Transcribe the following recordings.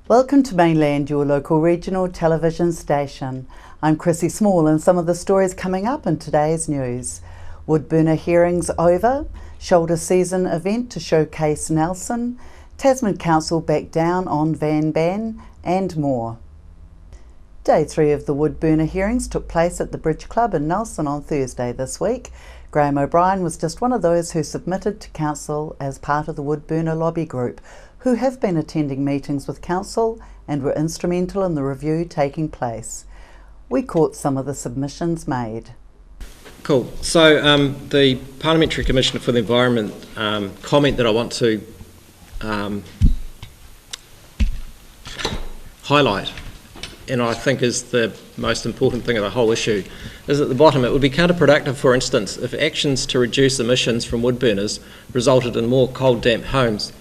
Welcome to Mainland, your local regional television station. I'm Chrissy Small, and some of the stories coming up in today's news. Woodburner hearings over, shoulder season event to showcase Nelson, Tasman Council back down on van ban, and more. Day 3 of the Woodburner hearings took place at the Bridge Club in Nelson on Thursday this week. Graham O'Brien was just one of those who submitted to Council as part of the Woodburner lobby group, who have been attending meetings with Council and were instrumental in the review taking place. We caught some of the submissions made. Cool. So the Parliamentary Commissioner for the Environment comment that I want to highlight, and I think is the most important thing of the whole issue, is at the bottom. It would be counterproductive, for instance, if actions to reduce emissions from wood burners resulted in more cold, damp homes.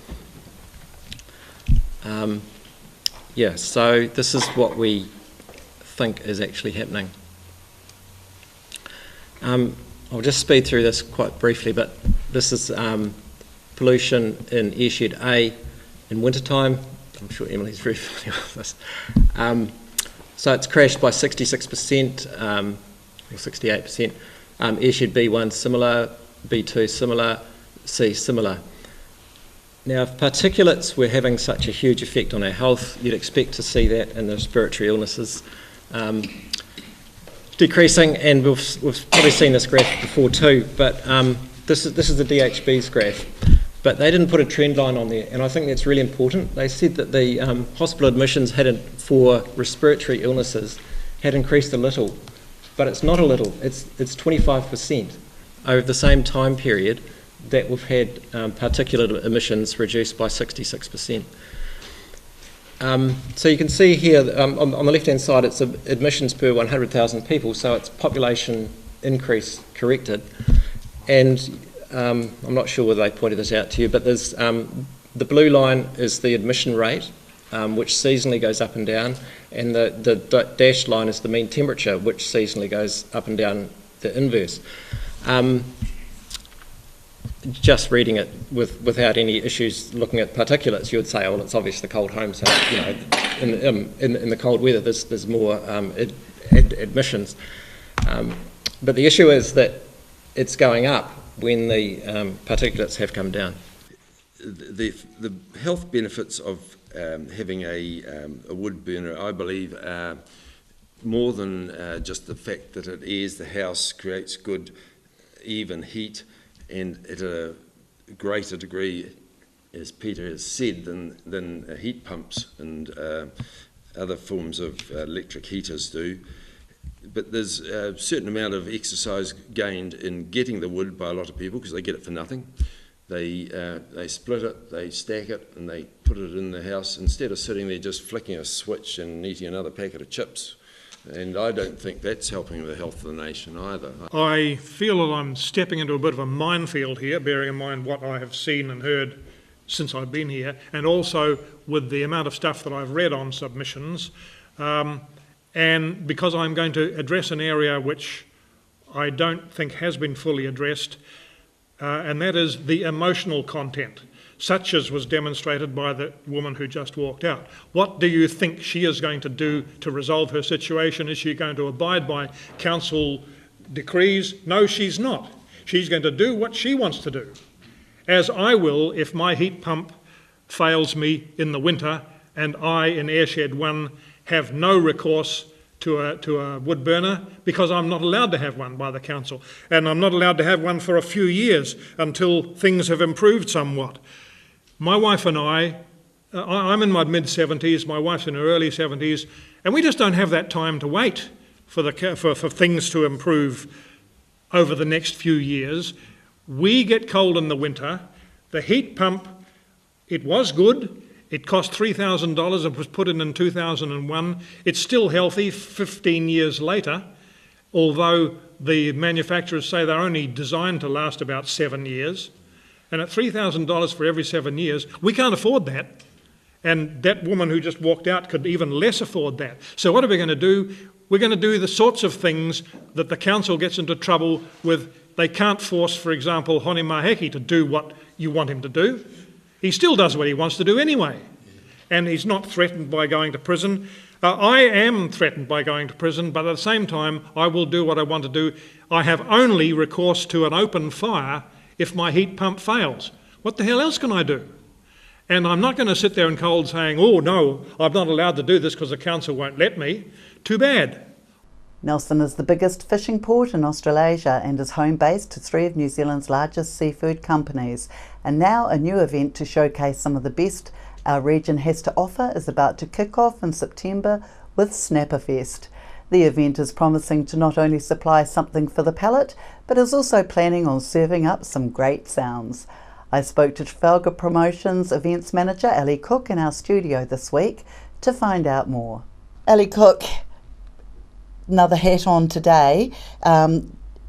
So this is what we think is actually happening. I'll just speed through this quite briefly, but this is pollution in airshed A in wintertime. I'm sure Emily's very familiar with this. So it's crashed by 66%, or 68%. Airshed B1 similar, B2 similar, C similar. Now, if particulates were having such a huge effect on our health, you'd expect to see that in the respiratory illnesses decreasing, and we've probably seen this graph before too, but this is the DHB's graph, but they didn't put a trend line on there, and I think that's really important. They said that the hospital admissions for respiratory illnesses had increased a little, but it's not a little, it's 25% over the same time period that we've had particulate emissions reduced by 66%. So you can see here on the left-hand side, it's admissions per 100,000 people, so it's population increase corrected. And I'm not sure whether they pointed this out to you, but there's the blue line is the admission rate, which seasonally goes up and down, and the dashed line is the mean temperature, which seasonally goes up and down the inverse. Just reading it without any issues looking at particulates, you would say, oh, well, it's obviously the cold home, so in the cold weather there's more admissions. But the issue is that it's going up when the particulates have come down. The health benefits of having a wood burner, I believe, are more than just the fact that it airs the house, creates good even heat, and at a greater degree, as Peter has said, than heat pumps and other forms of electric heaters do. But there's a certain amount of exercise gained in getting the wood by a lot of people because they get it for nothing. They split it, they stack it, and they put it in the house instead of sitting there just flicking a switch and eating another packet of chips. And I don't think that's helping the health of the nation either. I feel that I'm stepping into a bit of a minefield here, bearing in mind what I have seen and heard since I've been here, and also with the amount of stuff that I've read on submissions. And because I'm going to address an area which I don't think has been fully addressed, and that is the emotional content, such as was demonstrated by the woman who just walked out. What do you think she is going to do to resolve her situation? Is she going to abide by council decrees? No, she's not. She's going to do what she wants to do, as I will if my heat pump fails me in the winter and I, in Airshed 1, have no recourse to a wood burner because I'm not allowed to have one by the council, and I'm not allowed to have one for a few years until things have improved somewhat. My wife and I'm in my mid-70s, my wife's in her early 70s, and we just don't have that time to wait for things to improve over the next few years. We get cold in the winter. The heat pump, it was good. It cost $3,000. It was put in 2001. It's still healthy 15 years later, although the manufacturers say they're only designed to last about 7 years. And at $3,000 for every 7 years, we can't afford that. And that woman who just walked out could even less afford that. So what are we going to do? We're going to do the sorts of things that the council gets into trouble with. They can't force, for example, Hone Maheki to do what you want him to do. He still does what he wants to do anyway. And he's not threatened by going to prison. I am threatened by going to prison, but at the same time, I will do what I want to do. I have only recourse to an open fire if my heat pump fails. What the hell else can I do? And I'm not going to sit there in cold saying, oh no, I'm not allowed to do this because the council won't let me. Too bad. Nelson is the biggest fishing port in Australasia and is home base to 3 of New Zealand's largest seafood companies. And now a new event to showcase some of the best our region has to offer is about to kick off in September with Snapperfest. The event is promising to not only supply something for the palate, but is also planning on serving up some great sounds. I spoke to Trafalgar Promotions events manager Ali Cook in our studio this week to find out more. Ali Cook, another hat on today,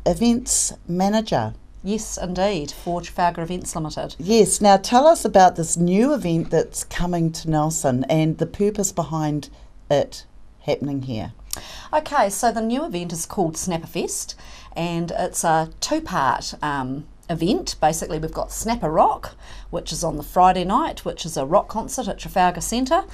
events manager. Yes, indeed, for Trafalgar Events Limited. Yes, now tell us about this new event that's coming to Nelson and the purpose behind it happening here. Okay, so the new event is called Snapperfest, and it's a 2-part event. Basically, we've got Snapper Rock, which is on the Friday night, which is a rock concert at Trafalgar Centre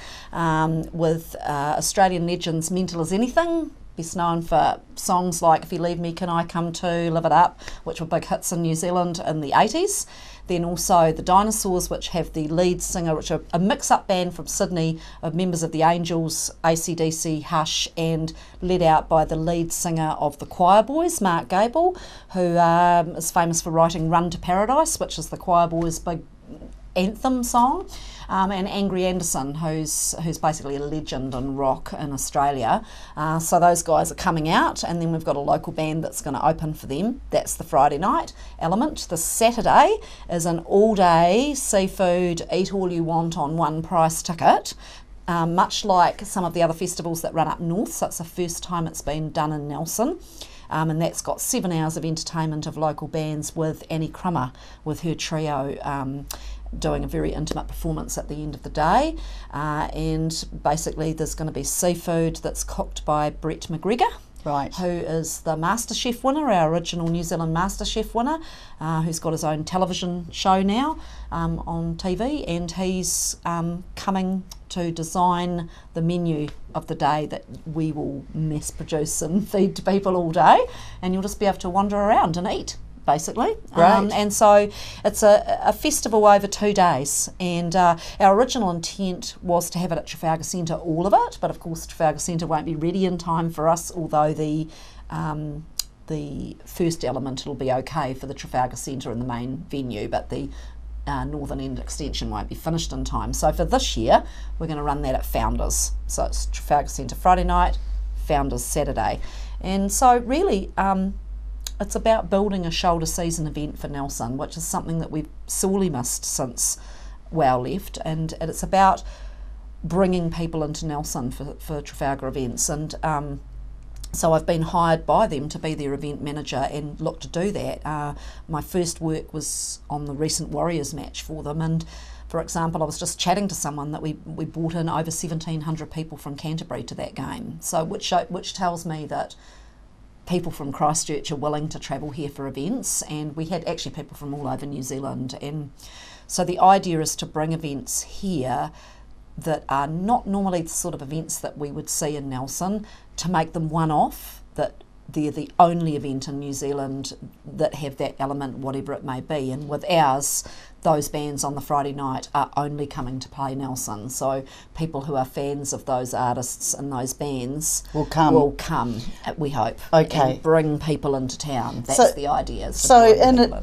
with Australian legends Mental as Anything, best known for songs like If You Leave Me, Can I Come Too, Live It Up, which were big hits in New Zealand in the 80s. Then also the Dinosaurs, which have the lead singer, which are a mix-up band from Sydney of members of the Angels, AC/DC, Hush, and led out by the lead singer of the Choir Boys, Mark Gable, who is famous for writing Run to Paradise, which is the Choir Boys' big anthem song. And Angry Anderson, who's basically a legend in rock in Australia. So those guys are coming out, and then we've got a local band that's going to open for them. That's the Friday night element. The Saturday is an all-day seafood, eat all you want on one price ticket, much like some of the other festivals that run up north. So it's the first time it's been done in Nelson. And that's got 7 hours of entertainment of local bands with Annie Crummer with her trio doing a very intimate performance at the end of the day. And basically there's going to be seafood that's cooked by Brett McGregor, Right. who is the MasterChef winner, our original New Zealand MasterChef winner, who's got his own television show now on TV, and he's coming to design the menu of the day that we will mass produce and feed to people all day, and you'll just be able to wander around and eat, basically. Right. And so it's a festival over 2 days, and our original intent was to have it at Trafalgar Centre, all of it, but of course Trafalgar Centre won't be ready in time for us, although the first element will be okay for the Trafalgar Centre and the main venue, but the Northern End extension won't be finished in time. So for this year we're going to run that at Founders, so it's Trafalgar Centre Friday night, Founders Saturday. And so really it's about building a shoulder season event for Nelson, which is something that we've sorely missed since WOW left, and it's about bringing people into Nelson for Trafalgar events. And so I've been hired by them to be their event manager and look to do that. My first work was on the recent Warriors match for them, and for example, I was just chatting to someone that we brought in over 1,700 people from Canterbury to that game, so which tells me that people from Christchurch are willing to travel here for events, and we had actually people from all over New Zealand. And so the idea is to bring events here that are not normally the sort of events that we would see in Nelson, to make them one-off, that they're the only event in New Zealand that have that element, whatever it may be. And with ours, those bands on the Friday night are only coming to play Nelson. So people who are fans of those artists and those bands Will come, we hope. Okay. And bring people into town. That's So- the idea. So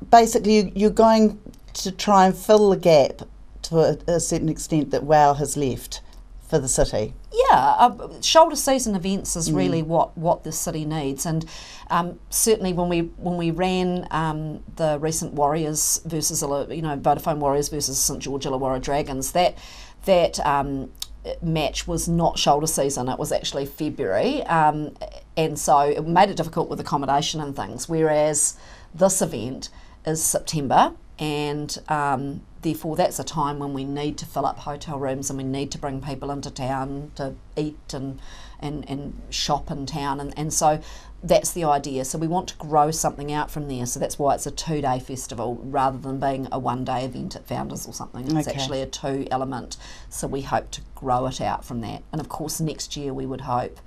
basically you're going to try and fill the gap to a certain extent that WOW has left for the city. Yeah, shoulder season events is really what the city needs, and certainly when we ran the recent Warriors versus Vodafone Warriors versus St George Illawarra Dragons, that match was not shoulder season; it was actually February, and so it made it difficult with accommodation and things. Whereas this event is September, and therefore that's a time when we need to fill up hotel rooms and we need to bring people into town to eat and shop in town, and so that's the idea. So we want to grow something out from there, so that's why it's a 2-day festival rather than being a 1-day event at Founders or something. It's actually a 2 element, so we hope to grow it out from that. And of course next year we would hope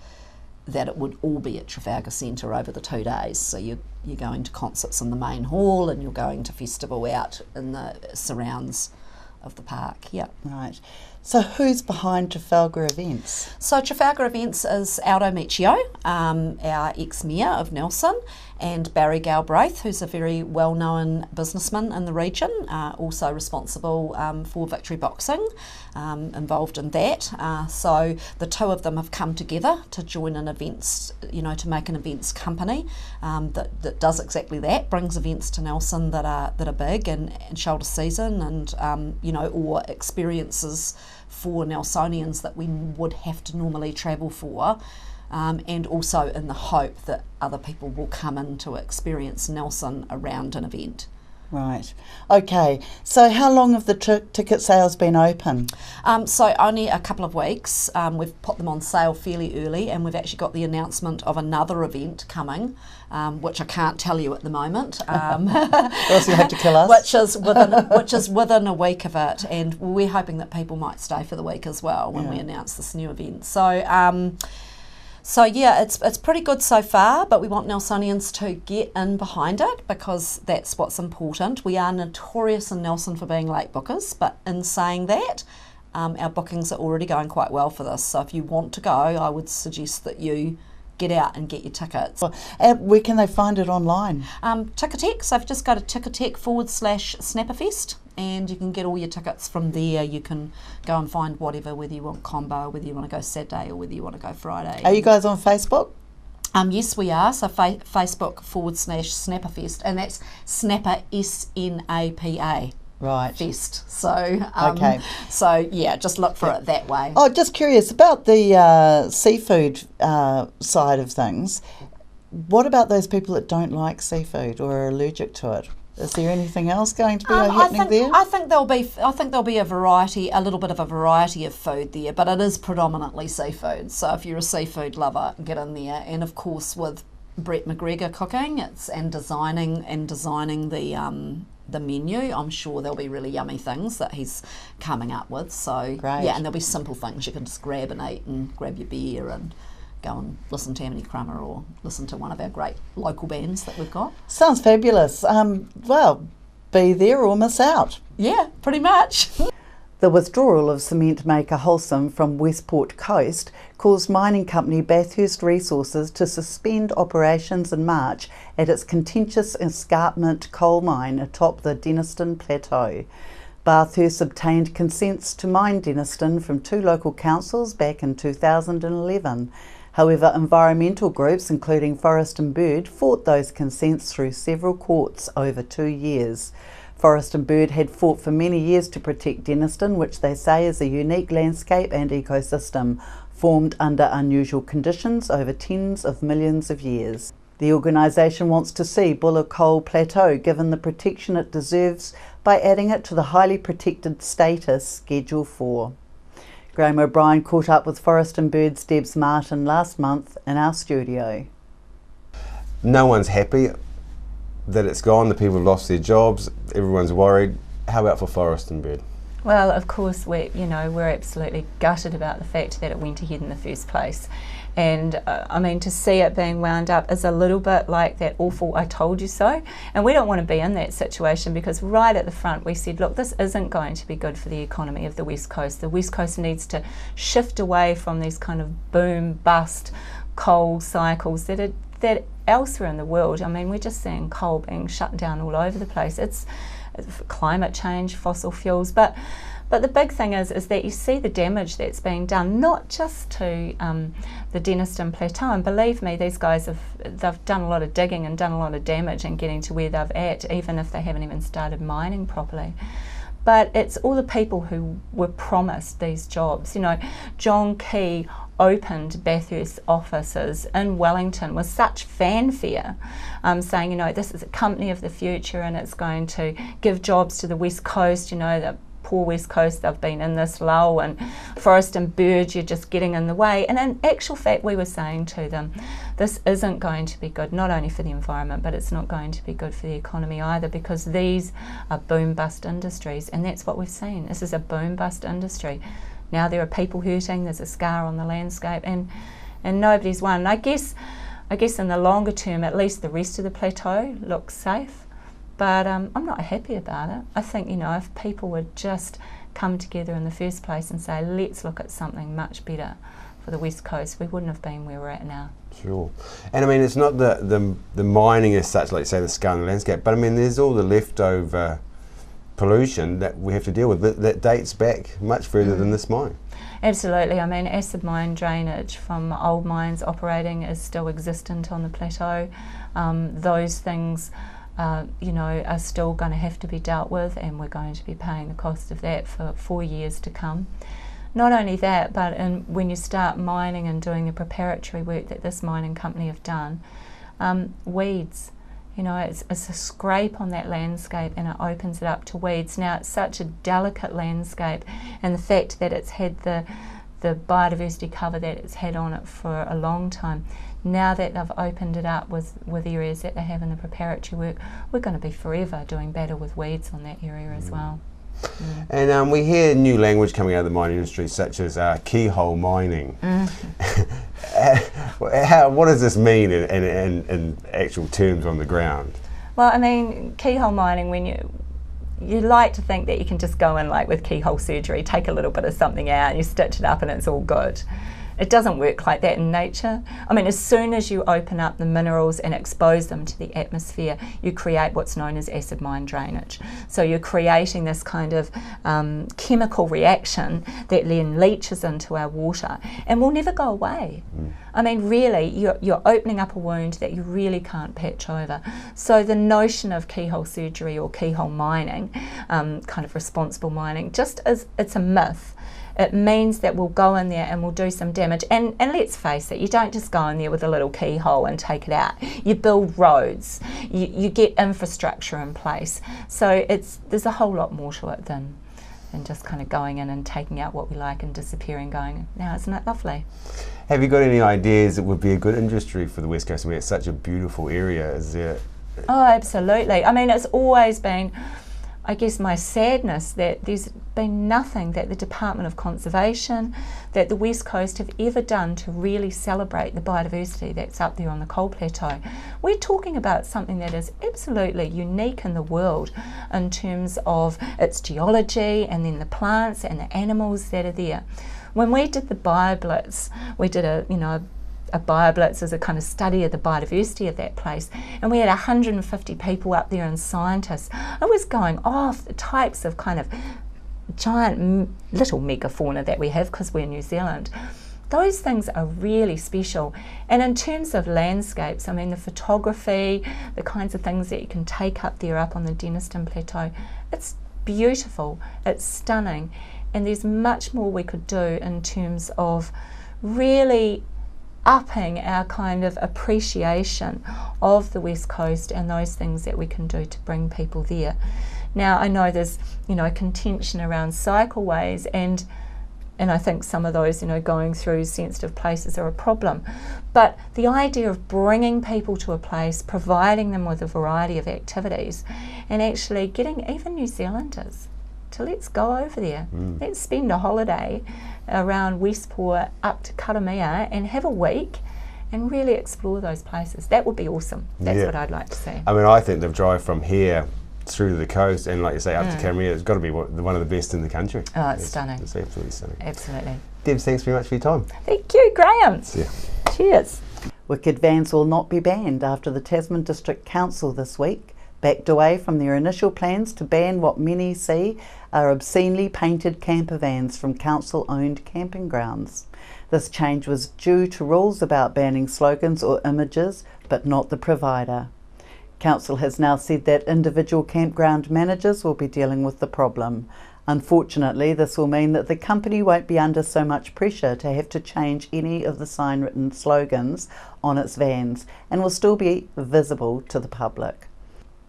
that it would all be at Trafalgar Centre over the 2 days. So you're going to concerts in the main hall and you're going to festival out in the surrounds of the park. Yeah. Right. So who's behind Trafalgar Events? So Trafalgar Events is Aldo Miccio, our ex-mayor of Nelson, and Barry Galbraith, who's a very well-known businessman in the region, also responsible for Victory Boxing, involved in that. So the two of them have come together to join an events, to make an events company that does exactly that, brings events to Nelson that are big and shoulder season and or experiences for Nelsonians that we would have to normally travel for. And also in the hope that other people will come in to experience Nelson around an event. Right. Okay. So how long have the ticket sales been open? So only a couple of weeks. We've put them on sale fairly early, and we've actually got the announcement of another event coming, which I can't tell you at the moment. Or else you have to kill us. which is within a week of it, and we're hoping that people might stay for the week as well when we announce this new event. So yeah, it's pretty good so far, but we want Nelsonians to get in behind it because that's what's important. We are notorious in Nelson for being late bookers, but in saying that, our bookings are already going quite well for this. So if you want to go, I would suggest that you get out and get your tickets. Where can they find it online? Ticketek, so if you just go to ticketek/Snapperfest, and you can get all your tickets from there. You can go and find whatever, whether you want combo, whether you want to go Saturday or whether you want to go Friday. Are you guys on Facebook? Yes, we are. So Facebook/Snapperfest, and that's Snapper SNAPA. Right. Fest. So okay. So yeah, just look for it that way. Oh, just curious about the seafood side of things. What about those people that don't like seafood or are allergic to it? Is there anything else going to be happening there? I think there'll be a variety, a little bit of a variety of food there, but it is predominantly seafood. So if you're a seafood lover, get in there. And of course, with Brett McGregor cooking, and designing the menu, I'm sure there'll be really yummy things that he's coming up with. So great. Yeah, and there'll be simple things you can just grab and eat, and grab your beer and go and listen to Amity Crummer or listen to one of our great local bands that we've got. Sounds fabulous. Well, be there or miss out. Yeah, pretty much. The withdrawal of cement maker Holcim from Westport Coast caused mining company Bathurst Resources to suspend operations in March at its contentious escarpment coal mine atop the Denniston Plateau. Bathurst obtained consents to mine Denniston from 2 local councils back in 2011. However, environmental groups, including Forest and Bird, fought those consents through several courts over 2 years. Forest and Bird had fought for many years to protect Denniston, which they say is a unique landscape and ecosystem formed under unusual conditions over tens of millions of years. The organisation wants to see Buller Coal Plateau given the protection it deserves by adding it to the highly protected status Schedule 4. Graham O'Brien caught up with Forest and Bird's Debs Martin last month in our studio. No one's happy that it's gone, the people have lost their jobs, everyone's worried. How about for Forest and Bird? Well, of course, we're absolutely gutted about the fact that it went ahead in the first place. And to see it being wound up is a little bit like that awful "I told you so." And we don't want to be in that situation, because right at the front we said, look, this isn't going to be good for the economy of the West Coast. The West Coast needs to shift away from these kind of boom-bust coal cycles that elsewhere in the world, we're just seeing coal being shut down all over the place. It's climate change, fossil fuels, but the big thing is that you see the damage that's being done, not just to the Denniston Plateau, and believe me, these guys they've done a lot of digging and done a lot of damage and getting to where they've at, even if they haven't even started mining properly. But it's all the people who were promised these jobs. John Key opened Bathurst offices in Wellington with such fanfare, saying, you know, this is a company of the future and it's going to give jobs to the West Coast, you know, the poor West Coast, they've been in this lull, and Forest and Burge, you're just getting in the way. And in actual fact, we were saying to them, this isn't going to be good, not only for the environment, but it's not going to be good for the economy either, because these are boom-bust industries, and that's what we've seen. This is a boom-bust industry. Now there are people hurting, there's a scar on the landscape, and nobody's won. And I guess in the longer term, at least the rest of the plateau looks safe. But I'm not happy about it. I think, you know, if people would just come together in the first place and say, let's look at something much better for the West Coast, we wouldn't have been where we're at now. Sure. And I mean, it's not the mining as such, like say the scar in the landscape, but I mean, there's all the leftover pollution that we have to deal with that dates back much further than this mine. Absolutely. I mean, acid mine drainage from old mines operating is still existent on the plateau. Those things you know, are still going to have to be dealt with, and we're going to be paying the cost of that for 4 years to come. Not only that, but when you start mining and doing the preparatory work that this mining company have done, weeds, you know, it's a scrape on that landscape and it opens it up to weeds. Now, it's such a delicate landscape, and the fact that it's had the biodiversity cover that it's had on it for a long time, now that they've opened it up with areas that they have in the preparatory work, we're going to be forever doing battle with weeds on that area as well. And we hear new language coming out of the mining industry, such as keyhole mining. What does this mean in actual terms on the ground? Well, I mean, keyhole mining, when you like to think that you can just go in like with keyhole surgery, take a little bit of something out and you stitch it up and it's all good. It doesn't work like that in nature. I mean, as soon as you open up the minerals and expose them to the atmosphere, you create what's known as acid mine drainage. So you're creating this kind of chemical reaction that then leaches into our water and will never go away. I mean, really, you're opening up a wound that you really can't patch over. So the notion of keyhole surgery or keyhole mining, kind of responsible mining, just as it's a myth. It means that we'll go in there and we'll do some damage. And let's face it, you don't just go in there with a little keyhole and take it out. You build roads, you get infrastructure in place. So there's a whole lot more to it than just kind of going in and taking out what we like and disappearing, going, now isn't it lovely? Have you got any ideas that would be a good industry for the West Coast? I mean, it's such a beautiful area. Is there? Oh, absolutely. I mean, it's always been, I guess, my sadness that there's been nothing that the Department of Conservation, that the West Coast have ever done to really celebrate the biodiversity that's up there on the coal plateau. We're talking about something that is absolutely unique in the world in terms of its geology and then the plants and the animals that are there. When we did the BioBlitz, we did a BioBlitz as a kind of study of the biodiversity of that place, and we had 150 people up there and scientists. I was going off the types of kind of giant little megafauna that we have because we're New Zealand. Those things are really special. And in terms of landscapes, I mean, the photography, the kinds of things that you can take up there up on the Denniston Plateau, it's beautiful, it's stunning, and there's much more we could do in terms of really upping our kind of appreciation of the West Coast and those things that we can do to bring people there. Now, I know there's, contention around cycleways, and I think some of those, going through sensitive places are a problem. But the idea of bringing people to a place, providing them with a variety of activities, and actually getting even New Zealanders to let's go over there. Let's spend a holiday around Westport up to Karamea and have a week and really explore those places. That would be awesome. That's what I'd like to see. I mean, I think the drive from here through to the coast and, like you say, up to Karamea, it's got to be one of the best in the country. Oh, it's stunning. It's absolutely stunning. Absolutely. Debs, thanks very much for your time. Thank you, Graham. Yeah. Cheers. Wicked vans will not be banned after the Tasman District Council this week backed away from their initial plans to ban what many see are obscenely painted camper vans from council-owned camping grounds. This change was due to rules about banning slogans or images, but not the provider. Council has now said that individual campground managers will be dealing with the problem. Unfortunately, this will mean that the company won't be under so much pressure to have to change any of the sign-written slogans on its vans and will still be visible to the public.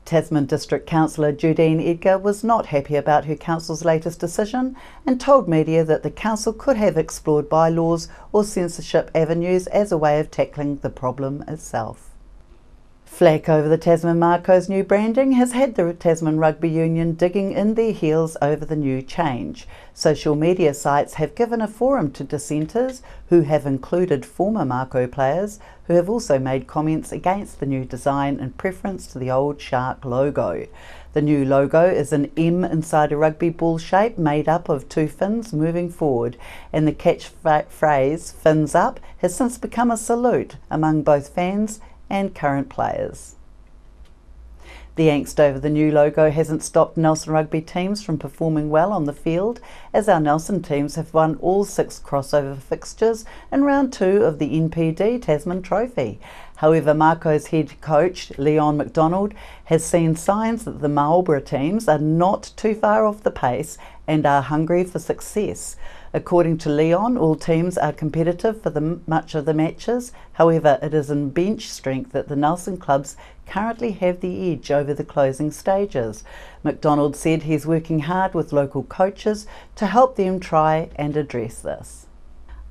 Tasman District Councillor Judine Edgar was not happy about her council's latest decision and told media that the council could have explored bylaws or censorship avenues as a way of tackling the problem itself. Flak over the Tasman Makos' new branding has had the Tasman Rugby Union digging in their heels over the new change. Social media sites have given a forum to dissenters who have included former Mako players who have also made comments against the new design in preference to the old shark logo. The new logo is an M inside a rugby ball shape made up of two fins moving forward, and the catchphrase "fins up" has since become a salute among both fans and current players. The angst over the new logo hasn't stopped Nelson rugby teams from performing well on the field, as our Nelson teams have won all 6 crossover fixtures in round 2 of the NPD Tasman Trophy. However, Makos head coach Leon McDonald has seen signs that the Marlborough teams are not too far off the pace and are hungry for success. According to Leon, all teams are competitive for much of the matches. However, it is in bench strength that the Nelson clubs currently have the edge over the closing stages. McDonald said he's working hard with local coaches to help them try and address this.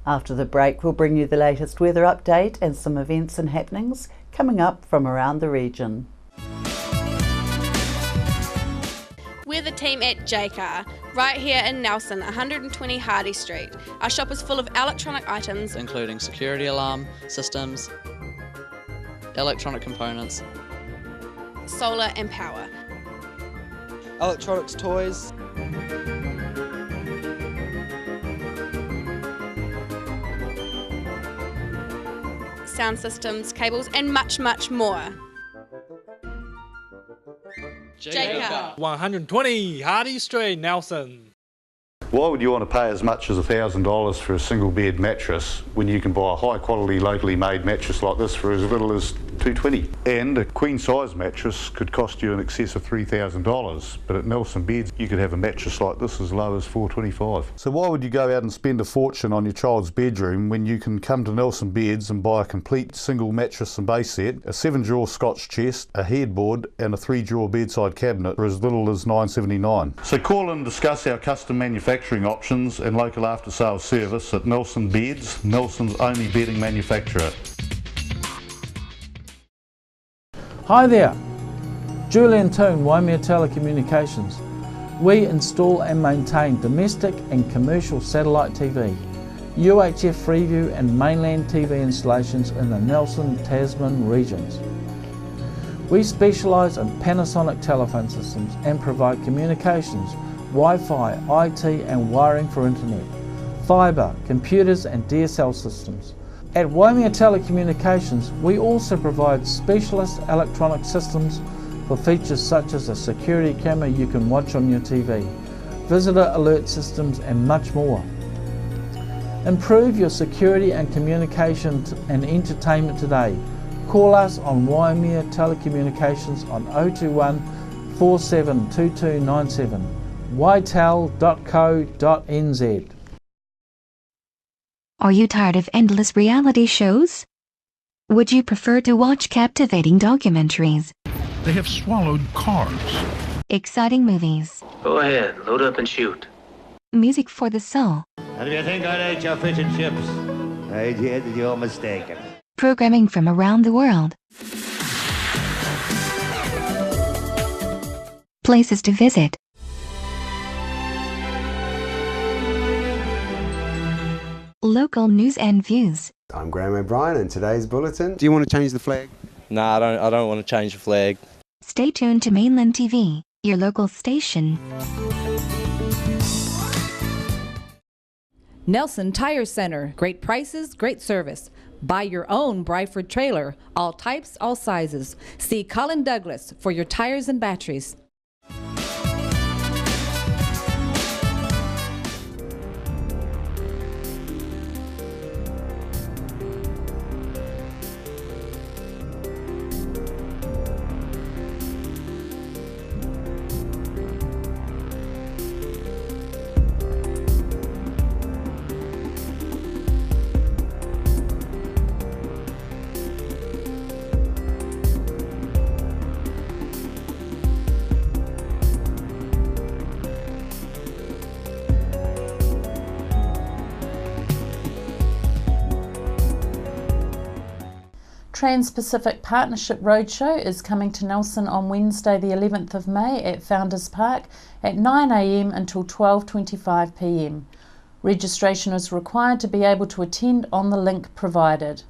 After the break, we'll bring you the latest weather update and some events and happenings coming up from around the region. We're the team at JCar, right here in Nelson, 120 Hardy Street. Our shop is full of electronic items, including security alarm systems, electronic components, solar and power, electronics toys, sound systems, cables, and much, much more. JCar. 120 Hardy Street, Nelson. Why would you want to pay as much as $1,000 for a single bed mattress when you can buy a high quality locally made mattress like this for as little as $220? And a queen size mattress could cost you in excess of $3,000, but at Nelson Beds you could have a mattress like this as low as $425. So why would you go out and spend a fortune on your child's bedroom when you can come to Nelson Beds and buy a complete single mattress and base set, a 7-drawer Scotch chest, a headboard and a 3-drawer bedside cabinet for as little as $979? So call and discuss our custom manufacturing options and local after sales service at Nelson Beds, Nelson's only bedding manufacturer. Hi there, Julian Toon, Waimea Telecommunications. We install and maintain domestic and commercial satellite TV, UHF Freeview and Mainland TV installations in the Nelson, Tasman regions. We specialise in Panasonic telephone systems and provide communications, Wi-Fi, IT and wiring for internet, fibre, computers and DSL systems. At Waimea Telecommunications, we also provide specialist electronic systems for features such as a security camera you can watch on your TV, visitor alert systems and much more. Improve your security and communication and entertainment today. Call us on Waimea Telecommunications on 021 472297. ytel.co.nz. Are you tired of endless reality shows? Would you prefer to watch captivating documentaries? They have swallowed cars. Exciting movies. Go ahead, load up and shoot. Music for the soul. And if you think I'd ate your fish and chips, you're mistaken. Programming from around the world. Places to visit. Local news and views. I'm Graham O'Brien and today's bulletin. Do you want to change the flag? No, I don't want to change the flag. Stay tuned to Mainland TV, your local station. Nelson Tire Center. Great prices, great service. Buy your own Bryford trailer. All types, all sizes. See Colin Douglas for your tires and batteries. Trans-Pacific Partnership Roadshow is coming to Nelson on Wednesday the 11th of May at Founders Park at 9 a.m. until 12:25 p.m. Registration is required to be able to attend on the link provided.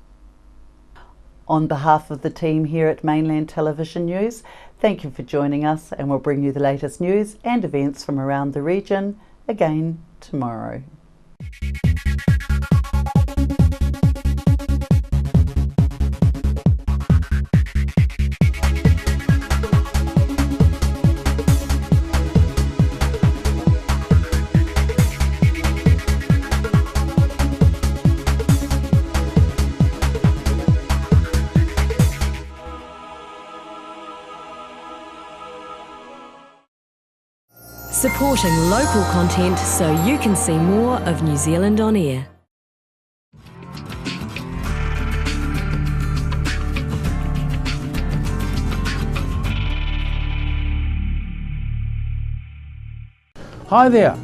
On behalf of the team here at Mainland Television News, thank you for joining us, and we'll bring you the latest news and events from around the region again tomorrow. Supporting local content so you can see more of New Zealand on air. Hi there,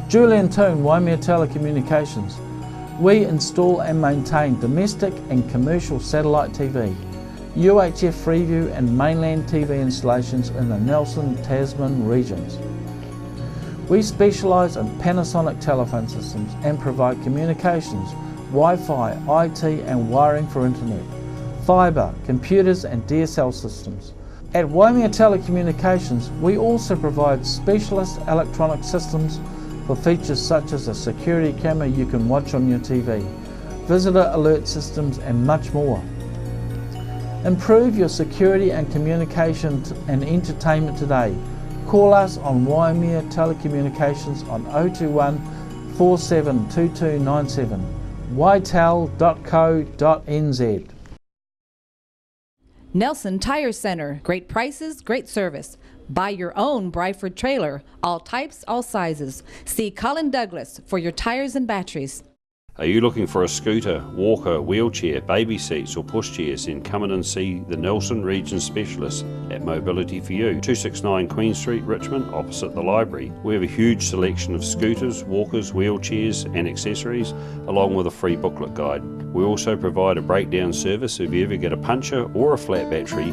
Julian Toon, Waimea Telecommunications. We install and maintain domestic and commercial satellite TV, UHF Freeview and Mainland TV installations in the Nelson, Tasman regions. We specialise in Panasonic telephone systems and provide communications, Wi-Fi, IT and wiring for internet, fibre, computers and DSL systems. At Waimea Telecommunications, we also provide specialist electronic systems for features such as a security camera you can watch on your TV, visitor alert systems and much more. Improve your security and communication and entertainment today. Call us on Waimea Telecommunications on 021 472297, ytel.co.nz. Nelson Tire Center. Great prices, great service. Buy your own Bryford trailer. All types, all sizes. See Colin Douglas for your tires and batteries. Are you looking for a scooter, walker, wheelchair, baby seats or pushchairs? Then come in and see the Nelson Region Specialist at Mobility for You, 269 Queen Street, Richmond, opposite the library. We have a huge selection of scooters, walkers, wheelchairs and accessories, along with a free booklet guide. We also provide a breakdown service if you ever get a puncture or a flat battery.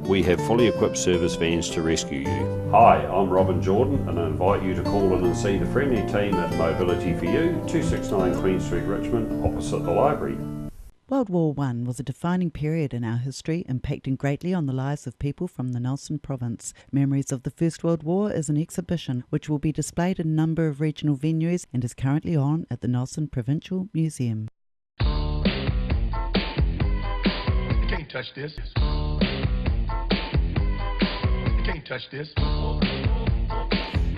We have fully equipped service vans to rescue you. Hi, I'm Robin Jordan and I invite you to call in and see the friendly team at Mobility for You, 269 Queen Street, Richmond, opposite the library. World War I was a defining period in our history, impacting greatly on the lives of people from the Nelson province. Memories of the First World War is an exhibition which will be displayed in a number of regional venues and is currently on at the Nelson Provincial Museum. You can't touch this. Touch this.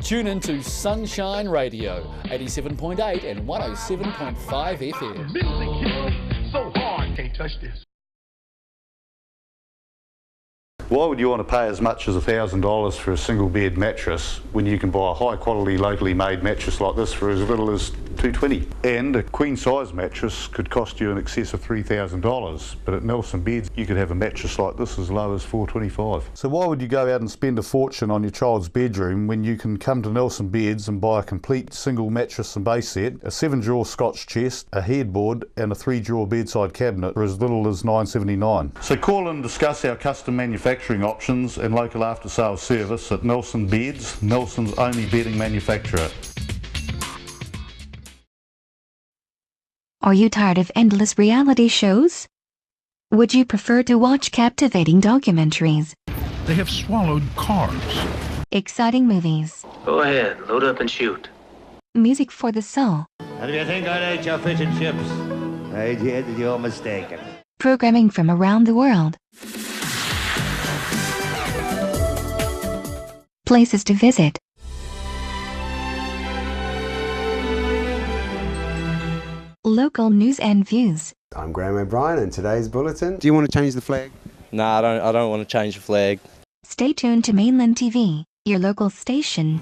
Tune into Sunshine Radio, 87.8 and 107.5 FM. The music hits so hard, can't touch this. Why would you want to pay as much as $1,000 for a single bed mattress when you can buy a high quality locally made mattress like this for as little as $220? And a queen size mattress could cost you in excess of $3,000, but at Nelson Beds you could have a mattress like this as low as $425. So why would you go out and spend a fortune on your child's bedroom when you can come to Nelson Beds and buy a complete single mattress and base set, a 7-drawer Scotch chest, a headboard and a 3-drawer bedside cabinet for as little as $979? So call and discuss our custom manufacturing options and local after sales service at Nelson Beds, Nelson's only bedding manufacturer. Are you tired of endless reality shows? Would you prefer to watch captivating documentaries, They have swallowed cars. exciting movies, Go ahead, load up and shoot. music for the soul, And if you think I'd eat your fish and chips, I did, you're mistaken. programming from around the world, places to visit, local news and views? I'm Graham O'Brien and today's bulletin. Do you want to change the flag? Nah, I don't want to change the flag. Stay tuned to Mainland TV, your local station.